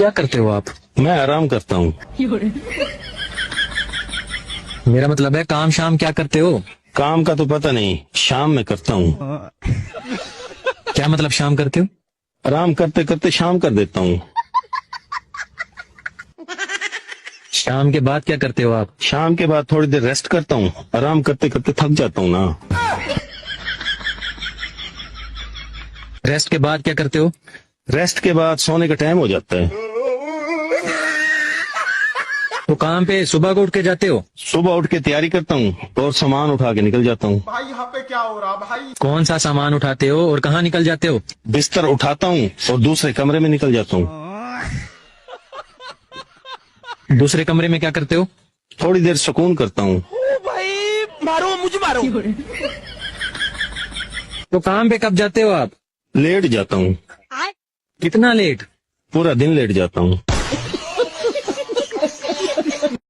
क्या करते हो आप? मैं आराम करता हूँ। मेरा मतलब है काम शाम क्या करते हो? काम का तो पता नहीं, शाम में करता हूँ। क्या मतलब शाम करते हो? आराम करते करते शाम कर देता हूँ। शाम के बाद क्या करते हो आप? शाम के बाद थोड़ी देर रेस्ट करता हूँ। आराम करते करते थक जाता हूँ ना। रेस्ट के बाद क्या करते हो? रेस्ट के बाद सोने का टाइम हो जाता है। तो काम पे सुबह को उठ के जाते हो? सुबह उठ के तैयारी करता हूँ और सामान उठा के निकल जाता हूँ। भाई यहाँ पे क्या हो रहा भाई? कौन सा सामान उठाते हो और कहाँ निकल जाते हो? बिस्तर उठाता हूँ और दूसरे कमरे में निकल जाता हूँ। दूसरे कमरे में क्या करते हो? थोड़ी देर सुकून करता हूँ। भाई मारो मुझे मारो। तो काम पे कब जाते हो आप? लेट जाता हूँ। कितना लेट? पूरा दिन लेट जाता हूँ।